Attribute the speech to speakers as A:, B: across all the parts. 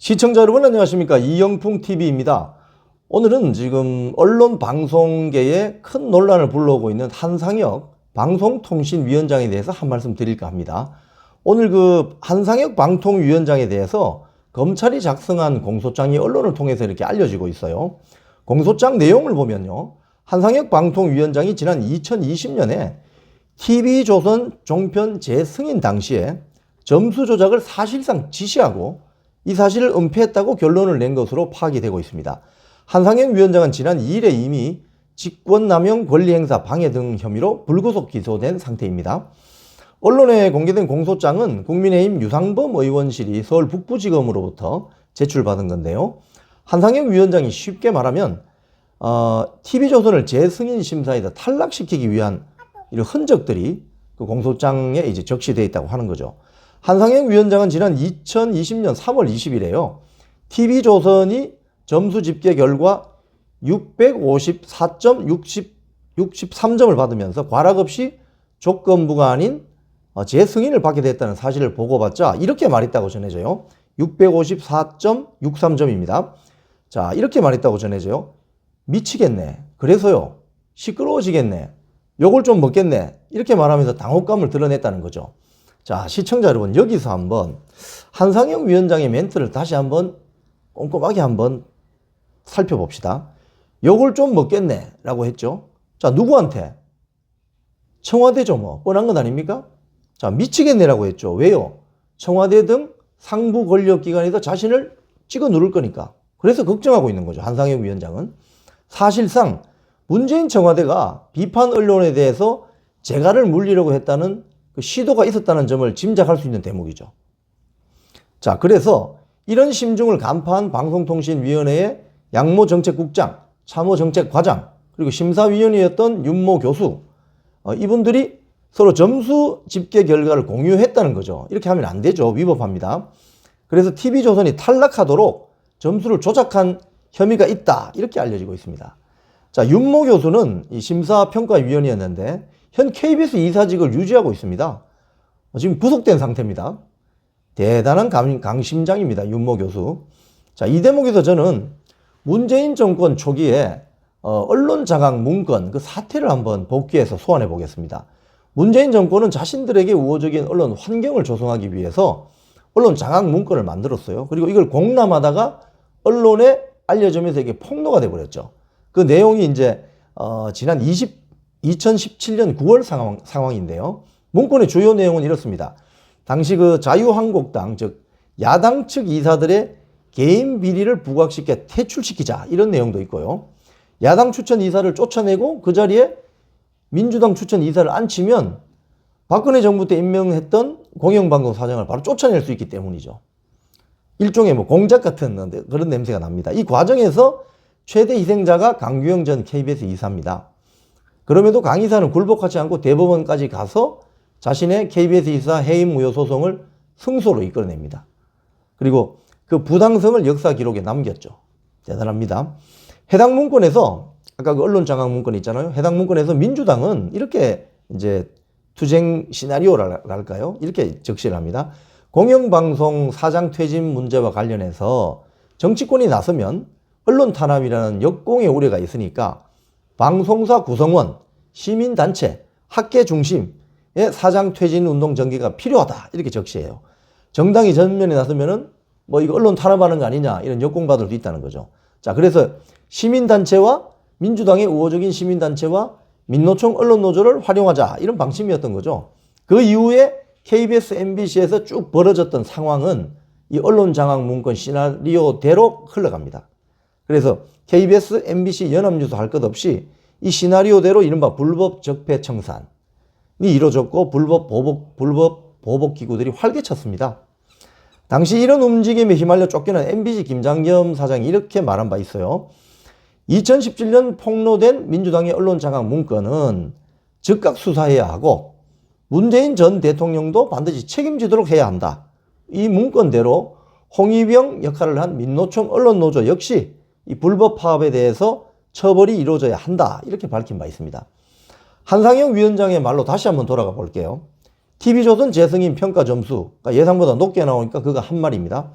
A: 시청자 여러분 안녕하십니까. 이영풍TV입니다. 오늘은 지금 언론 방송계에 큰 논란을 불러오고 있는 한상혁 방송통신위원장에 대해서 한 말씀 드릴까 합니다. 오늘 그 한상혁 방통위원장에 대해서 검찰이 작성한 공소장이 언론을 통해서 이렇게 알려지고 있어요. 공소장 내용을 보면요. 한상혁 방통위원장이 지난 2020년에 TV조선 종편 재승인 당시에 점수 조작을 사실상 지시하고 이 사실을 은폐했다고 결론을 낸 것으로 파악이 되고 있습니다. 한상혁 위원장은 지난 2일에 이미 직권남용 권리행사 방해 등 혐의로 불구속 기소된 상태입니다. 언론에 공개된 공소장은 국민의힘 유상범 의원실이 서울 북부지검으로부터 제출받은 건데요. 한상혁 위원장이 쉽게 말하면 TV조선을 재승인 심사에서 탈락시키기 위한 이런 흔적들이 그 공소장에 이제 적시되어 있다고 하는 거죠. 한상혁 위원장은 지난 2020년 3월 20일에요. TV조선이 점수 집계 결과 654.63점을 받으면서 과락 없이 조건부가 아닌 재승인을 받게 됐다는 사실을 보고받자 이렇게 말했다고 전해져요. 654.63점입니다. 자, 이렇게 말했다고 전해져요. 미치겠네. 그래서요. 시끄러워지겠네. 욕을 좀 먹겠네. 이렇게 말하면서 당혹감을 드러냈다는 거죠. 자, 시청자 여러분, 여기서 한번 한상혁 위원장의 멘트를 다시 한번 꼼꼼하게 한번 살펴봅시다. 욕을 좀 먹겠네 라고 했죠. 자, 누구한테? 청와대죠. 뭐 뻔한 건 아닙니까? 자, 미치겠네라고 했죠. 왜요? 청와대 등 상부 권력기관에서 자신을 찍어 누를 거니까. 그래서 걱정하고 있는 거죠. 한상혁 위원장은. 사실상 문재인 청와대가 비판 언론에 대해서 재갈을 물리려고 했다는 그 시도가 있었다는 점을 짐작할 수 있는 대목이죠. 자, 그래서 이런 심중을 간파한 방송통신위원회의 양모정책국장, 참모정책과장, 그리고 심사위원이었던 윤모 교수, 이분들이 서로 점수 집계 결과를 공유했다는 거죠. 이렇게 하면 안 되죠. 위법합니다. 그래서 TV조선이 탈락하도록 점수를 조작한 혐의가 있다. 이렇게 알려지고 있습니다. 자, 윤모 교수는 이 심사평가위원이었는데 현 KBS 이사직을 유지하고 있습니다. 지금 구속된 상태입니다. 대단한 강심장입니다. 윤모 교수. 자, 이 대목에서 저는 문재인 정권 초기에 언론 장악 문건 그 사태를 한번 복귀해서 소환해 보겠습니다. 문재인 정권은 자신들에게 우호적인 언론 환경을 조성하기 위해서 언론 장악 문건을 만들었어요. 그리고 이걸 공람하다가 언론에 알려지면서 이게 폭로가 돼버렸죠. 그 내용이 이제 지난 2017년 9월 상황인데요. 문건의 주요 내용은 이렇습니다. 당시 그 자유한국당, 즉 야당 측 이사들의 개인 비리를 부각시켜 퇴출시키자 이런 내용도 있고요. 야당 추천 이사를 쫓아내고 그 자리에 민주당 추천 이사를 앉히면 박근혜 정부 때 임명했던 공영방송 사장을 바로 쫓아낼 수 있기 때문이죠. 일종의 뭐 공작 같은 그런 냄새가 납니다. 이 과정에서 최대 희생자가 강규영 전 KBS 이사입니다. 그럼에도 강 이사는 굴복하지 않고 대법원까지 가서 자신의 KBS 이사 해임 무효 소송을 승소로 이끌어냅니다. 그리고 그 부당성을 역사 기록에 남겼죠. 대단합니다. 해당 문건에서 아까 그 언론 장악 문건 있잖아요. 해당 문건에서 민주당은 이렇게 이제 투쟁 시나리오랄까요? 이렇게 적시를 합니다. 공영방송 사장 퇴진 문제와 관련해서 정치권이 나서면 언론 탄압이라는 역공의 우려가 있으니까 방송사 구성원, 시민단체, 학계 중심의 사장 퇴진 운동 전개가 필요하다. 이렇게 적시해요. 정당이 전면에 나서면은 뭐 이거 언론 탄압하는 거 아니냐 이런 역공받을 수 있다는 거죠. 자, 그래서 시민단체와 민주당의 우호적인 시민단체와 민노총 언론노조를 활용하자 이런 방침이었던 거죠. 그 이후에 KBS, MBC에서 쭉 벌어졌던 상황은 이 언론 장악 문건 시나리오대로 흘러갑니다. 그래서 KBS, MBC 연합뉴스 할 것 없이 이 시나리오대로 이른바 불법 적폐 청산이 이루어졌고 불법 보복 기구들이 활개쳤습니다. 당시 이런 움직임에 휘말려 쫓기는 MBC 김장겸 사장이 이렇게 말한 바 있어요. 2017년 폭로된 민주당의 언론 장악 문건은 즉각 수사해야 하고 문재인 전 대통령도 반드시 책임지도록 해야 한다. 이 문건대로 홍위병 역할을 한 민노총 언론노조 역시 이 불법 파업에 대해서 처벌이 이루어져야 한다. 이렇게 밝힌 바 있습니다. 한상혁 위원장의 말로 다시 한번 돌아가 볼게요. TV조선 재승인 평가 점수가 예상보다 높게 나오니까 그거 한 말입니다.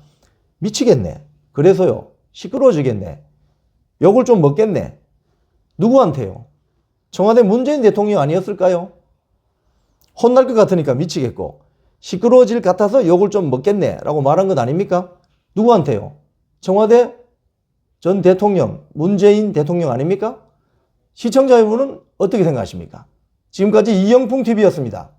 A: 미치겠네. 그래서요. 시끄러워지겠네. 욕을 좀 먹겠네. 누구한테요? 청와대 문재인 대통령 아니었을까요? 혼날 것 같으니까 미치겠고 시끄러워질 것 같아서 욕을 좀 먹겠네 라고 말한 것 아닙니까? 누구한테요? 청와대 전 대통령 문재인 대통령 아닙니까? 시청자 여러분은 어떻게 생각하십니까? 지금까지 이영풍TV였습니다.